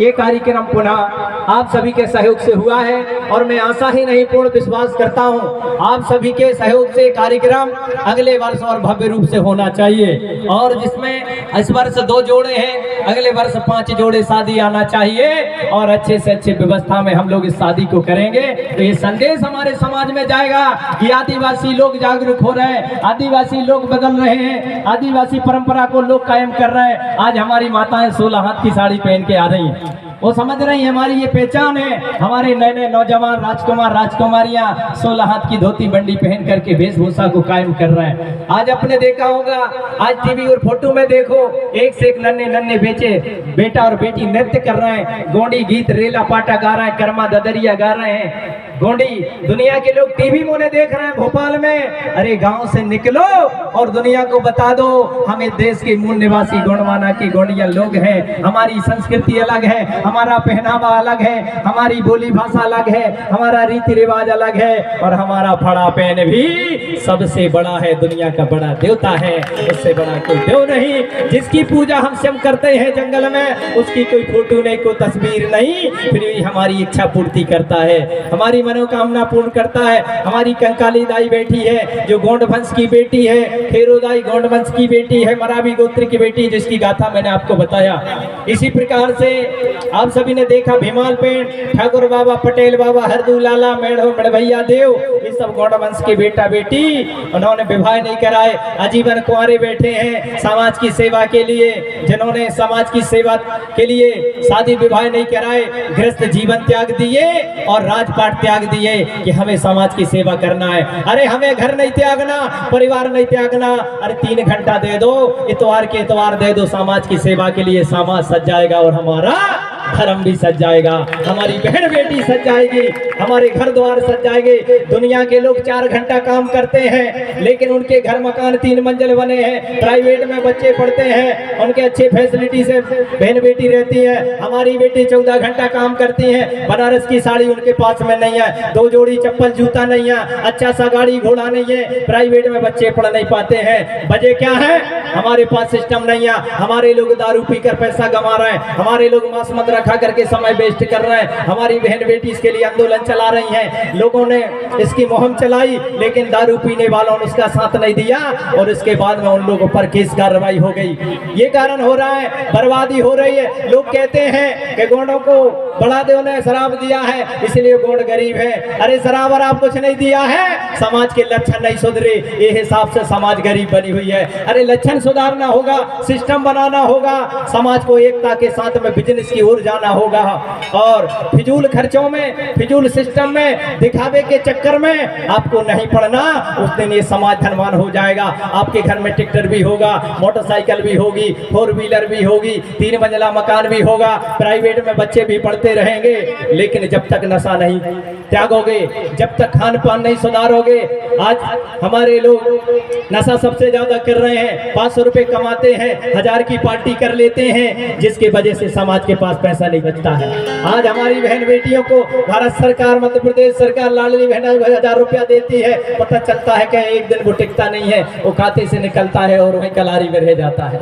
ये कार्यक्रम पुनः आप सभी के सहयोग से हुआ है और मैं आशा ही नहीं पूर्ण विश्वास करता हूँ आप सभी के सहयोग से कार्यक्रम अगले वर्ष और भव्य रूप से होना चाहिए और जिसमें इस वर्ष 2 जोड़े हैं, अगले वर्ष 5 जोड़े शादी आना चाहिए और अच्छे से अच्छे व्यवस्था में हम लोग इस शादी को करेंगे। तो ये संदेश हमारे समाज में जाएगा कि आदिवासी लोग जागरूक हो रहे हैं, आदिवासी लोग बदल रहे हैं, आदिवासी परंपरा को लोग कायम कर रहे हैं। आज हमारी माताएं 16 हाथ की साड़ी पहन के आ रही हैं, वो समझ रही है हमारी ये पहचान है। हमारे नए नए नौजवान राजकुमार राजकुमारियां 16 हाथ की धोती बंडी पहन करके वेशभूषा को कायम कर रहे हैं। आज आपने देखा होगा, आज टीवी और फोटो में देखो, एक से एक नन्हे नन्हे बेटा और बेटी नृत्य कर रहे हैं, गोंडी गीत रेला पाटा गा रहे हैं, कर्मा ददरिया गा रहे हैं। गोंडी दुनिया के लोग टीवी में उन्हें देख रहे हैं भोपाल में। अरे गांव से निकलो और दुनिया को बता दो हमें देश के मूल निवासी गोंडवाना के गोंडिया लोग हैं, हमारी संस्कृति अलग है, हमारा पहनावा अलग है, हमारी बोली भाषा अलग है, हमारा रीति रिवाज अलग है और हमारा फड़ा पहन भी सबसे बड़ा है, दुनिया का बड़ा देवता है, उससे बड़ा कोई देव नहीं। जिसकी पूजा हम स्वयं करते हैं जंगल में, उसकी कोई फोटो नहीं, कोई तस्वीर नहीं, फिर भी हमारी इच्छा पूर्ति करता है, हमारी मनोकामना पूर्ण करता है। हमारी कंकाली दाई बेटी है जो गोंड वंश की बेटी है, खेरो दाई गोंड वंश की बेटी है, मरावी गोत्र की बेटी, जिसकी गाथा मैंने आपको बताया। इसी प्रकार से आप सभी ने देखा भीमाल पेंट, ठाकुर बाबा, पटेल बाबा, हरदू लाला, मेढ़ो मड़भैया देव, ये सब गोंड वंश के बेटा बेटी, उन्होंने विवाह नहीं कराए, आजीवन कुंवारे बैठे हैं समाज की सेवा के लिए। जिन्होंने समाज की सेवा के लिए शादी विवाह नहीं कराए, गृहस्थ जीवन त्याग दिए और राजपाट त्याग दिए कि हमें समाज की सेवा करना है। अरे हमें घर नहीं त्यागना, परिवार नहीं त्यागना, अरे 3 घंटा दे दो, इतवार के इतवार दे दो समाज की सेवा के लिए, समाज सज जाएगा और हमारा धर्म भी सज जाएगा, हमारी बहन बेटी सज जाएगी, हमारे घर द्वार सज जाएंगे। दुनिया के लोग 4 घंटा काम करते हैं लेकिन उनके घर मकान 3 मंजिल बने हैं, प्राइवेट में बच्चे पढ़ते हैं, उनके अच्छे फैसिलिटी से बहन बेटी रहती है। हमारी बेटी 14 घंटा काम करती है, बनारस की साड़ी उनके पास में नहीं है, 2 जोड़ी चप्पल जूता नहीं है, अच्छा सा गाड़ी घोड़ा नहीं है, प्राइवेट में बच्चे पढ़ नहीं पाते हैं। वजह क्या है? हमारे पास सिस्टम नहीं है, हमारे लोग दारू पीकर पैसा कमा रहे हैं, हमारे लोग मांस मदिरा खा करके समय वेस्ट कर रहे हैं, हमारी बहन बेटी इसके लिए आंदोलन चला रही हैं। लोगों ने इसकी मुहिम चलाई लेकिन दारू पीने वालों ने उसका साथ नहीं दिया और इसके बाद में उन लोगों पर केस कार्रवाई हो गई। ये कारण हो रहा है, बर्बादी हो रही है। लोग कहते हैं कि गोंडों को बड़ा देव ने शराब दिया है इसलिए गोंड गरीब है। अरे शराब वराब कुछ नहीं दिया है, समाज के लक्षण नहीं सुधरे, ये हिसाब से समाज गरीब बनी हुई है। अरे लक्षण सुधारना होगा, सिस्टम बनाना होगा, समाज को एकता के साथ में बिजनेस की ओर जाना होगा और फिजूल खर्चों में, फिजूल सिस्टम में, दिखावे के चक्कर में आपको नहीं पड़ना। उस दिन ये समाज धनवान हो जाएगा। आपके घर में ट्रैक्टर भी होगा, मोटरसाइकिल भी होगी, 4 व्हीलर भी होगी, 3 मंजिला मकान भी होगा, प्राइवेट में बच्चे भी पढ़ते रहेंगे। लेकिन जब तक नशा नहीं त्यागोगे, जब तक खान पान नहीं सुधारोगे, आज हमारे लोग नशा सबसे ज्यादा कर रहे हैं, 500 रुपए कमाते हैं, 1000 की पार्टी कर लेते हैं, जिसकी वजह से समाज के पास पैसा नहीं बचता है। आज हमारी बहन बेटियों को भारत सरकार, मध्य प्रदेश सरकार लाडली बहन 1000 रुपया देती है, पता चलता है कि एक दिन वो टिकता नहीं है, वो खाते से निकलता है और वहीं कलारी में रह जाता है।